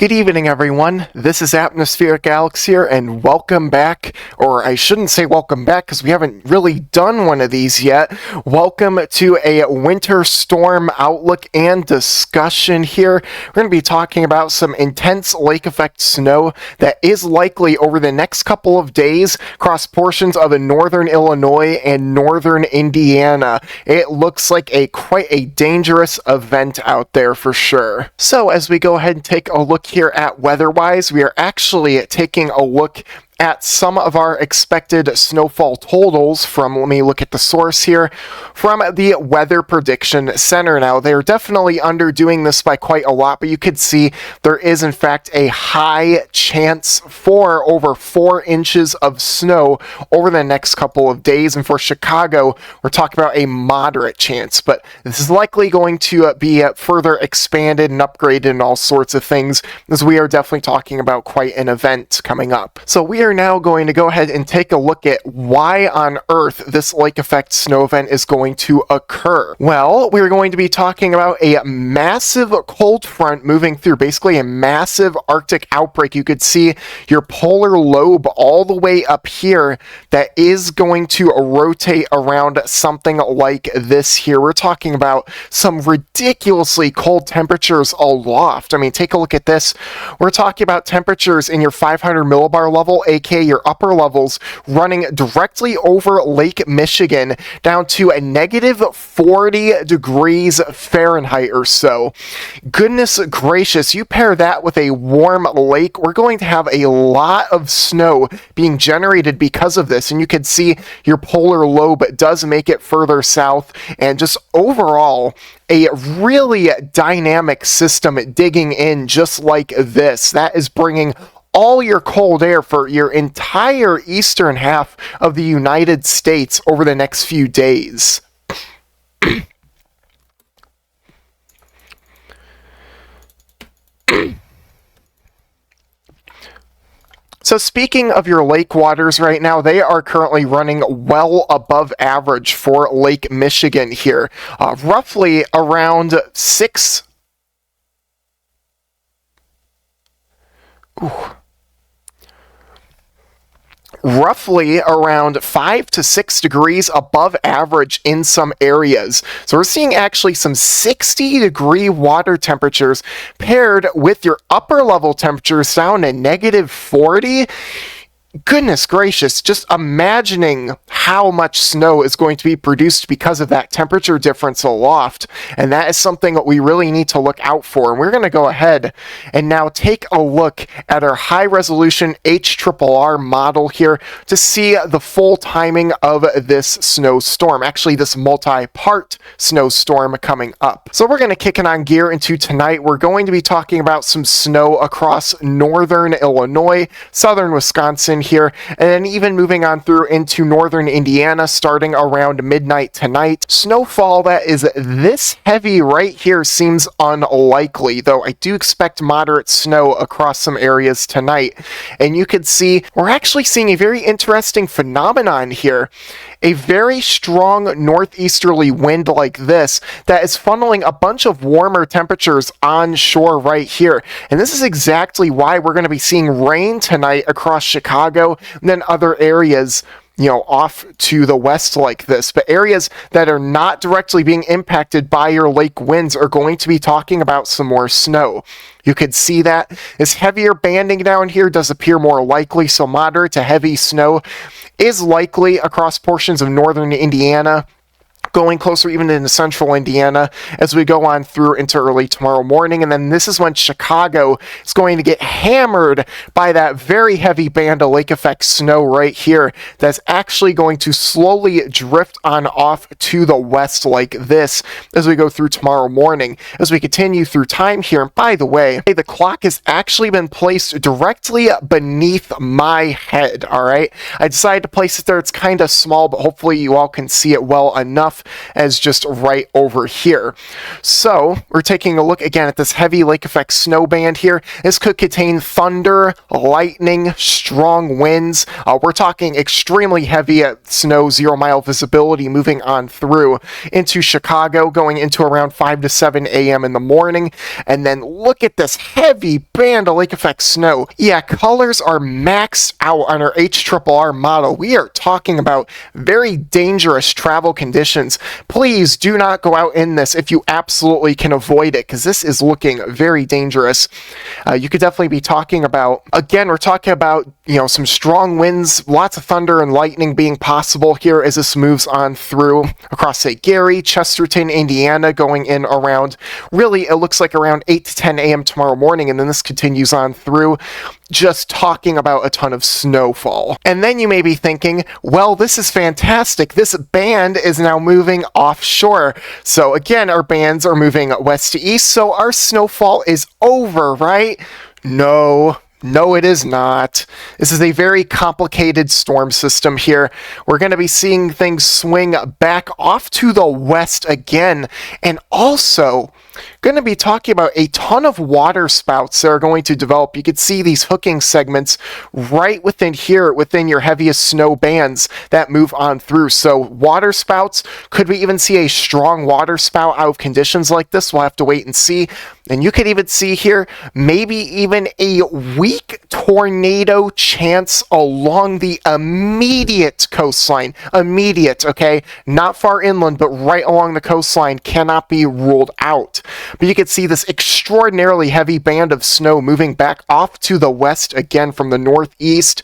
Good evening, everyone. This is Atmospheric Alex here, and welcome back, or I shouldn't say welcome back because we haven't really done one of these yet. Welcome to a winter storm outlook and discussion here. We're going to be talking about some intense lake effect snow that is likely over the next couple of days across portions of northern Illinois and northern Indiana. It looks like quite a dangerous event out there for sure. So as we go ahead and take a look here at weather-wise, we are actually taking a look at some of our expected snowfall totals from, let me look at the source here, from the Weather Prediction Center. Now, they're definitely underdoing this by quite a lot, but you could see there is, in fact, a high chance for over 4 inches of snow over the next couple of days. And for Chicago, we're talking about a moderate chance, but this is likely going to be further expanded and upgraded and all sorts of things, as we are definitely talking about quite an event coming up. So we are now going to go ahead and take a look at why on earth this lake effect snow event is going to occur. Well, we're going to be talking about a massive cold front moving through, basically a massive Arctic outbreak. You could see your polar lobe all the way up here that is going to rotate around something like this here. We're talking about some ridiculously cold temperatures aloft. I mean, take a look at this. We're talking about temperatures in your 500 millibar level, aka your upper levels, running directly over Lake Michigan down to a negative 40 degrees Fahrenheit or so. Goodness gracious, you pair that with a warm lake, we're going to have a lot of snow being generated because of this, and you can see your polar lobe does make it further south, and just overall a really dynamic system digging in just like this. That is bringing all your cold air for your entire eastern half of the United States over the next few days. So speaking of your lake waters right now, they are currently running well above average for Lake Michigan here. Roughly around 6... roughly around 5 to 6 degrees above average in some areas. So we're seeing actually some 60-degree water temperatures paired with your upper level temperatures down at negative 40. Goodness gracious, just imagining how much snow is going to be produced because of that temperature difference aloft, and that is something that we really need to look out for. And we're going to go ahead and now take a look at our high-resolution HRRR model here to see the full timing of this snowstorm, actually this multi-part snowstorm coming up. So we're going to kick it on gear into tonight. We're going to be talking about some snow across northern Illinois, southern Wisconsin here, and then even moving on through into northern Indiana starting around midnight tonight. Snowfall that is this heavy right here seems unlikely, though I do expect moderate snow across some areas tonight. And you can see we're actually seeing a very interesting phenomenon here. A very strong northeasterly wind like this that is funneling a bunch of warmer temperatures onshore right here. And this is exactly why we're going to be seeing rain tonight across Chicago and then other areas, you know, off to the west like this. But areas that are not directly being impacted by your lake winds are going to be talking about some more snow. You could see that this heavier banding down here does appear more likely, so moderate to heavy snow is likely across portions of northern Indiana, going closer even into central Indiana as we go on through into early tomorrow morning. And then this is when Chicago is going to get hammered by that very heavy band of lake effect snow right here that's actually going to slowly drift on off to the west like this as we go through tomorrow morning. As we continue through time here, and by the way, the clock has actually been placed directly beneath my head, all right? I decided to place it there. It's kind of small, but hopefully you all can see it well enough. enough as just right over here. So we're taking a look again at this heavy lake effect snow band here. This could contain thunder, lightning, strong winds. We're talking extremely heavy snow, 0 mile visibility moving on through into Chicago, going into around 5 to 7 a.m. in the morning. And then look at this heavy band of lake effect snow. Yeah, colors are maxed out on our HRRR model. We are talking about very dangerous travel conditions. Please do not go out in this if you absolutely can avoid it, because this is looking very dangerous. You could definitely be talking about, again, we're talking about, some strong winds, lots of thunder and lightning being possible here as this moves on through across, say, Gary, Chesterton, Indiana, going in around, really, it looks like around 8 to 10 a.m. tomorrow morning, and then this continues on through, just talking about a ton of snowfall. And then you may be thinking, well, this is fantastic. This band is now moving offshore. So again, our bands are moving west to east, so our snowfall is over, right? No, it is not. This is a very complicated storm system here. We're going to be seeing things swing back off to the west again, and also going to be talking about a ton of water spouts that are going to develop. You could see these hooking segments right within here, within your heaviest snow bands that move on through. So water spouts, could we even see a strong water spout out of conditions like this? We'll have to wait and see. And you could even see here, maybe even a weak tornado chance along the immediate coastline. Immediate, okay? Not far inland, but right along the coastline, cannot be ruled out. But you can see this extraordinarily heavy band of snow moving back off to the west again from the northeast.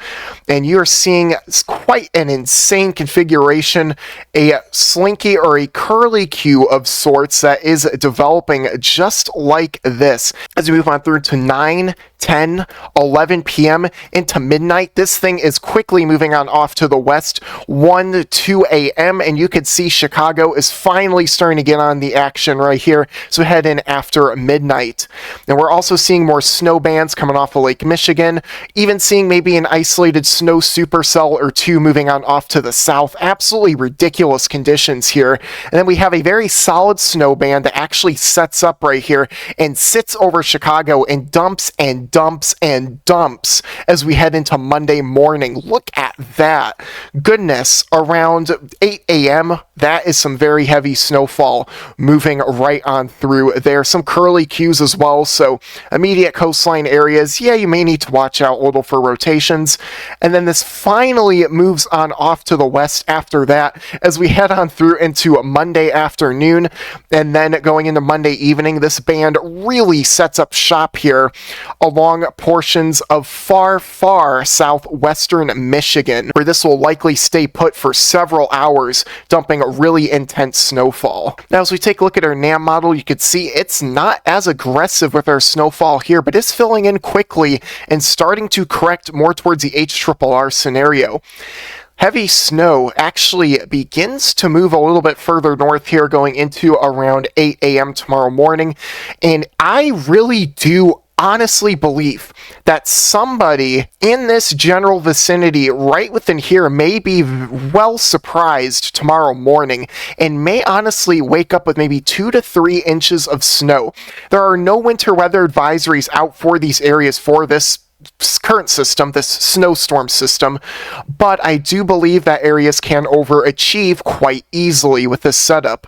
And you're seeing quite an insane configuration, a slinky or a curlicue of sorts that is developing just like this. As we move on through to 9, 10, 11 p.m. into midnight, this thing is quickly moving on off to the west, 1 to 2 a.m., and you can see Chicago is finally starting to get on the action right here, so head in after midnight. And we're also seeing more snow bands coming off of Lake Michigan, even seeing maybe an isolated snow supercell or two moving on off to the south. Absolutely ridiculous conditions here. And then we have a very solid snow band that actually sets up right here and sits over Chicago and dumps and dumps and dumps as we head into Monday morning. Look at that. Goodness, around 8 a.m., that is some very heavy snowfall moving right on through there. Some curlicues as well, so immediate coastline areas, yeah, you may need to watch out a little for rotations. And then this finally moves on off to the west after that as we head on through into Monday afternoon, and then going into Monday evening, this band really sets up shop here along portions of far southwestern Michigan, where this will likely stay put for several hours, dumping really intense snowfall. Now, as we take a look at our NAM model, you can see it's not as aggressive with our snowfall here, but it's filling in quickly and starting to correct more towards the HRRR scenario. Heavy snow actually begins to move a little bit further north here, going into around 8 a.m. tomorrow morning, and I really do honestly believe that somebody in this general vicinity right within here may be well surprised tomorrow morning and may honestly wake up with maybe 2 to 3 inches of snow. There are no winter weather advisories out for these areas for this current system, this snowstorm system, but I do believe that areas can overachieve quite easily with this setup.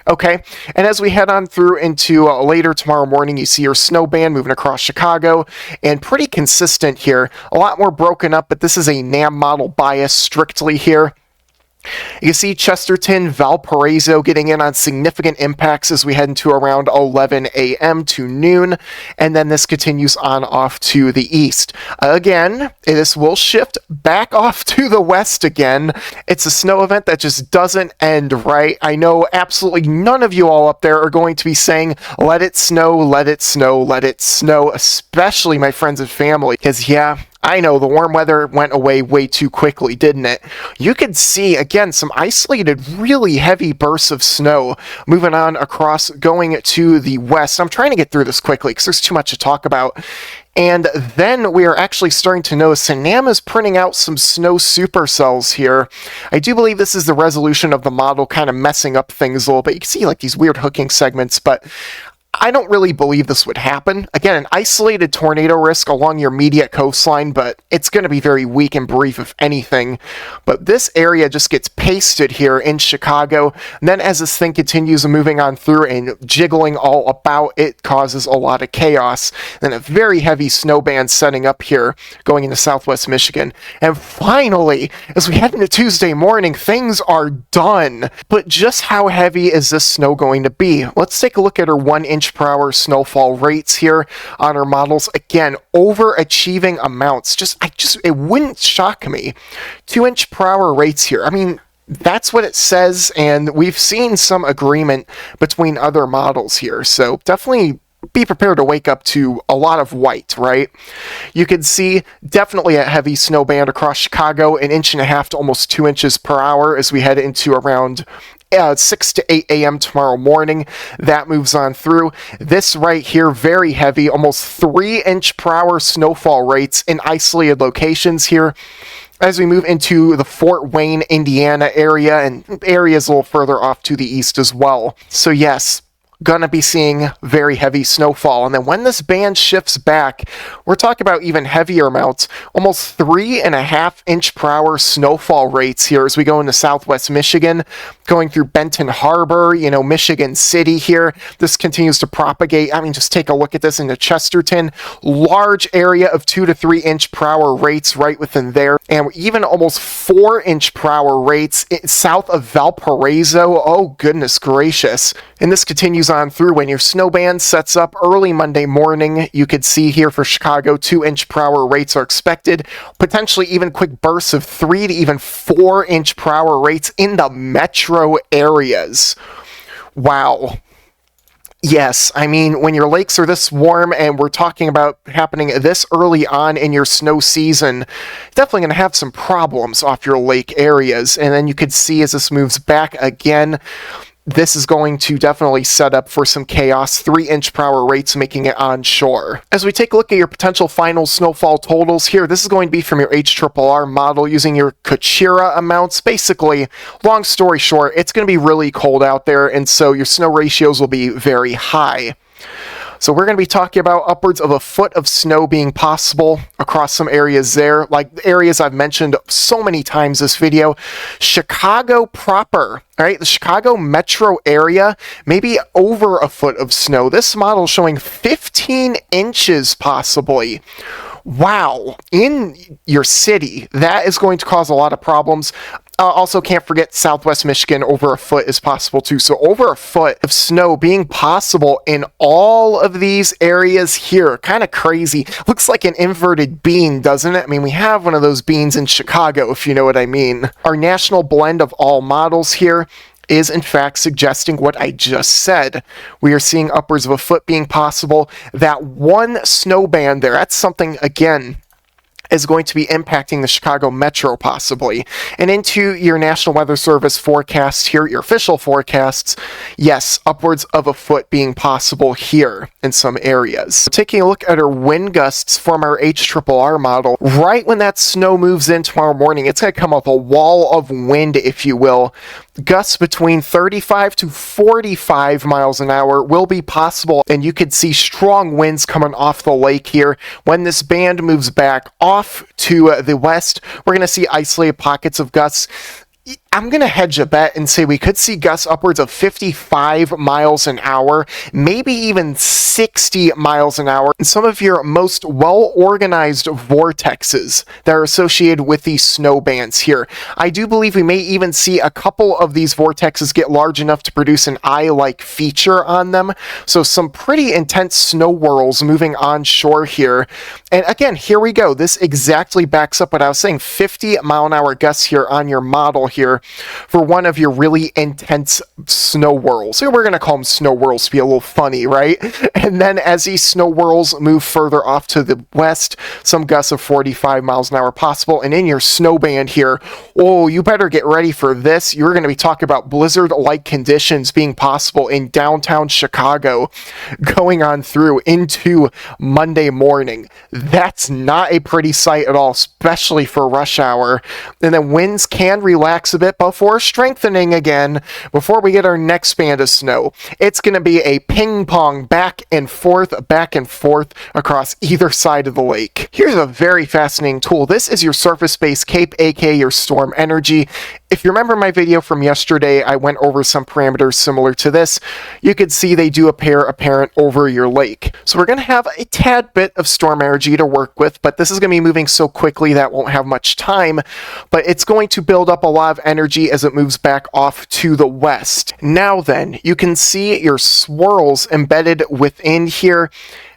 Okay, and as we head on through into later tomorrow morning, you see your snow band moving across Chicago, and pretty consistent here. A lot more broken up, but this is a NAM model bias strictly here. You can see Chesterton, Valparaiso getting in on significant impacts as we head into around 11 a.m. to noon, and then this continues on off to the east. Again, this will shift back off to the west again. It's a snow event that just doesn't end right. I know absolutely none of you all up there are going to be saying, let it snow, let it snow, let it snow, especially my friends and family, because yeah, I know, the warm weather went away way too quickly, didn't it? You could see, again, some isolated, really heavy bursts of snow moving on across, going to the west. I'm trying to get through this quickly because there's too much to talk about. And then we are actually starting to notice Sanam is printing out some snow supercells here. I do believe this is the resolution of the model kind of messing up things a little bit. You can see like these weird hooking segments, but I don't really believe this would happen. Again, an isolated tornado risk along your immediate coastline, but it's going to be very weak and brief if anything. But this area just gets pasted here in Chicago. And then as this thing continues moving on through and jiggling all about, it causes a lot of chaos. Then a very heavy snow band setting up here going into southwest Michigan. And finally, as we head into Tuesday morning, things are done. But just how heavy is this snow going to be? Let's take a look at our 1 inch per hour snowfall rates here on our models. Again, overachieving amounts. It wouldn't shock me. 2 inch per hour rates here. I mean, that's what it says, and we've seen some agreement between other models here. So definitely be prepared to wake up to a lot of white, right? You can see definitely a heavy snow band across Chicago, 1.5 inches to almost 2 inches per hour as we head into around 6 to 8 a.m. tomorrow morning. That moves on through. This right here, very heavy, almost 3 inch per hour snowfall rates in isolated locations here. As we move into the Fort Wayne, Indiana area, and areas a little further off to the east as well. So yes, gonna be seeing very heavy snowfall. And then when this band shifts back, we're talking about even heavier amounts, almost 3.5 inch per hour snowfall rates here as we go into southwest Michigan, going through Benton Harbor, Michigan City here. This continues to propagate. I mean, just take a look at this into Chesterton. Large area of 2 to 3 inch per hour rates right within there. And even almost 4 inch per hour rates south of Valparaiso. Oh, goodness gracious. And this continues on through when your snow band sets up early Monday morning. You could see here for Chicago, 2 inch per hour rates are expected. Potentially even quick bursts of 3 to even 4 inch per hour rates in the metro areas. Wow. Yes, I mean, when your lakes are this warm and we're talking about happening this early on in your snow season, definitely going to have some problems off your lake areas. And then you could see as this moves back again, this is going to definitely set up for some chaos. 3 inch per hour rates making it onshore. As we take a look at your potential final snowfall totals here, this is going to be from your HRRR model using your Kuchera amounts. Basically, long story short, it's going to be really cold out there, and so your snow ratios will be very high. So we're going to be talking about upwards of a foot of snow being possible across some areas there, like the areas I've mentioned so many times this video. Chicago proper, all right, the Chicago metro area, maybe over a foot of snow. This model showing 15 inches possibly. Wow, in your city, that is going to cause a lot of problems. Also, can't forget southwest Michigan, over a foot is possible too. So over a foot of snow being possible in all of these areas here. Kind of crazy. Looks like an inverted bean, doesn't it? I mean, we have one of those beans in Chicago, if you know what I mean. Our national blend of all models here is in fact suggesting what I just said. We are seeing upwards of a foot being possible. That one snow band there, that's something, again, is going to be impacting the Chicago metro possibly. And into your National Weather Service forecast here, your official forecasts, yes, upwards of a foot being possible here in some areas. Taking a look at our wind gusts from our HRRR model, right when that snow moves in tomorrow morning, it's going to come up a wall of wind, if you will. Gusts between 35 to 45 miles an hour will be possible, and you could see strong winds coming off the lake here. When this band moves back off to the west, we're going to see isolated pockets of gusts. I'm going to hedge a bet and say we could see gusts upwards of 55 miles an hour, maybe even 60 miles an hour. And some of your most well-organized vortexes that are associated with these snow bands here. I do believe we may even see a couple of these vortexes get large enough to produce an eye-like feature on them. So some pretty intense snow whirls moving onshore here. And again, here we go. This exactly backs up what I was saying. 50 mile an hour gusts here on your model here. for one of your really intense snow whirls. So we're going to call them snow whirls to be a little funny, right? And then as these snow whirls move further off to the west, some gusts of 45 miles an hour possible. And in your snow band here, oh, you better get ready for this. You're going to be talking about blizzard-like conditions being possible in downtown Chicago going on through into Monday morning. That's not a pretty sight at all, especially for rush hour. And then winds can relax a bit before strengthening again before we get our next band of snow. It's going to be a ping pong back and forth across either side of the lake. Here's a very fascinating tool. This is your surface-based cape, aka your storm energy. If you remember my video from yesterday, I went over some parameters similar to this. You could see they do appear apparent over your lake. So we're going to have a tad bit of storm energy to work with, but this is going to be moving so quickly that won't have much time, but it's going to build up a lot of energy as it moves back off to the west. Now then, you can see your swirls embedded within here.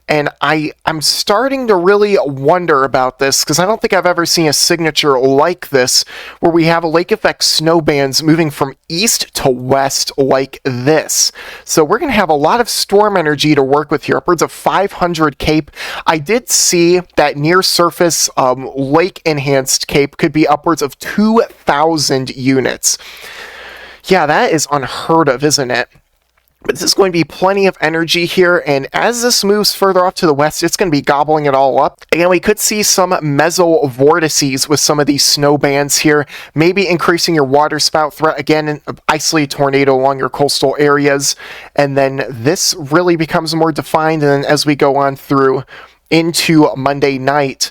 And I'm starting to really wonder about this because I don't think I've ever seen a signature like this where we have a lake effect snow bands moving from east to west like this. So we're going to have a lot of storm energy to work with here, upwards of 500 cape. I did see that near surface lake enhanced cape could be upwards of 2,000 units. Yeah, that is unheard of, isn't it? But this is going to be plenty of energy here, and as this moves further off to the west, it's going to be gobbling it all up. Again, we could see some mesovortices with some of these snow bands here, maybe increasing your water spout threat, again, an isolated tornado along your coastal areas, and then this really becomes more defined, and then as we go on through into Monday night,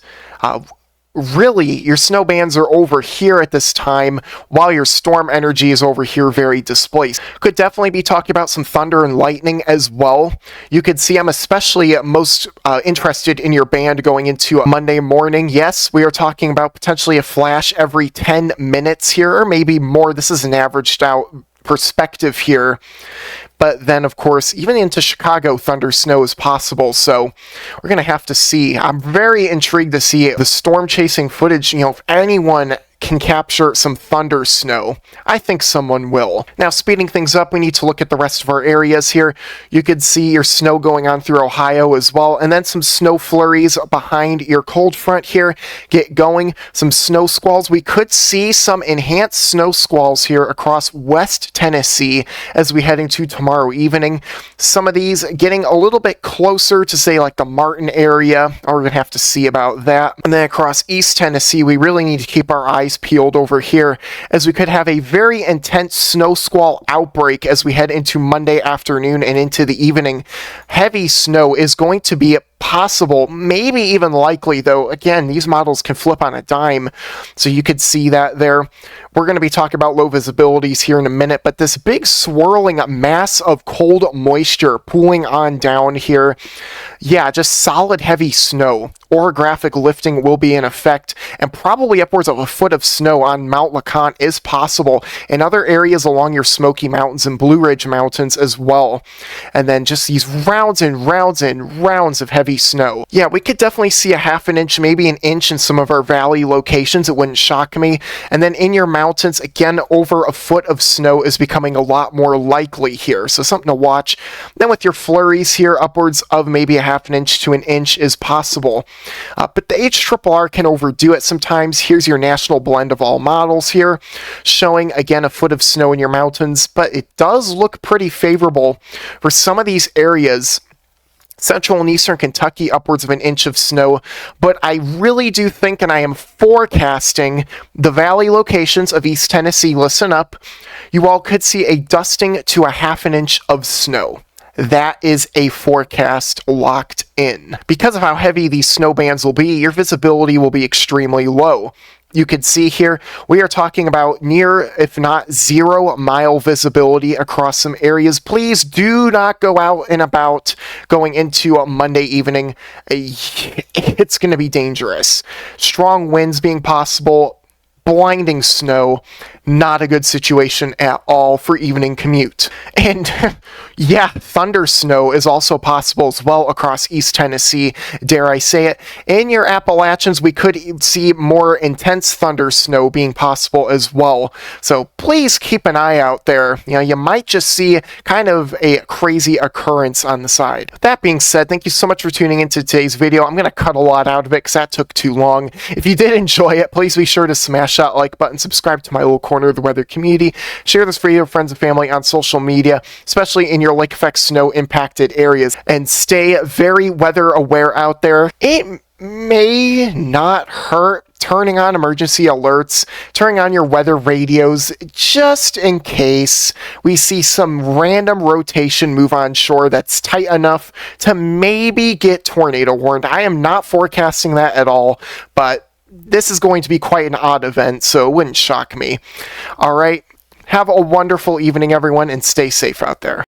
really, your snow bands are over here at this time, while your storm energy is over here very displaced. Could definitely be talking about some thunder and lightning as well. You could see I'm especially most interested in your band going into Monday morning. Yes, we are talking about potentially a flash every 10 minutes here, or maybe more. This is an averaged out perspective here. But then, of course, even into Chicago, thunder snow is possible, so we're going to have to see. I'm very intrigued to see the storm chasing footage. You know, if anyone can capture some thunder snow, I think someone will. Now, speeding things up, we need to look at the rest of our areas here. You could see your snow going on through Ohio as well, and then some snow flurries behind your cold front here get going. Some snow squalls. We could see some enhanced snow squalls here across West Tennessee as we head into tomorrow evening. Some of these getting a little bit closer to, say, like the Martin area. We're going to have to see about that. And then across East Tennessee, we really need to keep our eyes peeled over here as we could have a very intense snow squall outbreak as we head into Monday afternoon and into the evening. Heavy snow is going to be possible, maybe even likely, though again, these models can flip on a dime, so you could see that there. We're going to be talking about low visibilities here in a minute, but this big swirling mass of cold moisture pooling on down here, yeah, just solid heavy snow. Orographic lifting will be in effect, and probably upwards of a foot of snow on Mount LeConte is possible in other areas along your Smoky Mountains and Blue Ridge Mountains as well. And then just these rounds and rounds and rounds of heavy snow. Yeah, we could definitely see a half an inch, maybe an inch in some of our valley locations. It wouldn't shock me. And then in your mountains, again, over a foot of snow is becoming a lot more likely here. So something to watch. Then with your flurries here, upwards of maybe a half an inch to an inch is possible. But the HRRR can overdo it sometimes. Here's your national blend of all models here, showing again a foot of snow in your mountains, but it does look pretty favorable for some of these areas. Central and eastern Kentucky, upwards of an inch of snow, but I really do think, and I am forecasting, the valley locations of East Tennessee, listen up, you all could see a dusting to a half an inch of snow. That is a forecast locked in. Because of how heavy these snow bands will be, your visibility will be extremely low. You can see here, we are talking about near, if not 0 mile visibility across some areas. Please do not go out and about going into a Monday evening. It's going to be dangerous. Strong winds being possible, blinding snow, Not a good situation at all for evening commute. And yeah, thunder snow is also possible as well across East Tennessee, dare I say it. In your Appalachians, we could see more intense thunder snow being possible as well. So please keep an eye out there. You know, you might just see kind of a crazy occurrence on the side. That being said, thank you so much for tuning into today's video. I'm going to cut a lot out of it because that took too long. If you did enjoy it, please be sure to smash that like button, subscribe to my little corner of the weather community, share this video with friends and family on social media, especially in your lake effect snow impacted areas, and stay very weather aware out there. It may not hurt turning on emergency alerts, turning on your weather radios, just in case we see some random rotation move on shore that's tight enough to maybe get tornado warned. I am not forecasting that at all, but this is going to be quite an odd event, so it wouldn't shock me. All right, have a wonderful evening, everyone, and stay safe out there.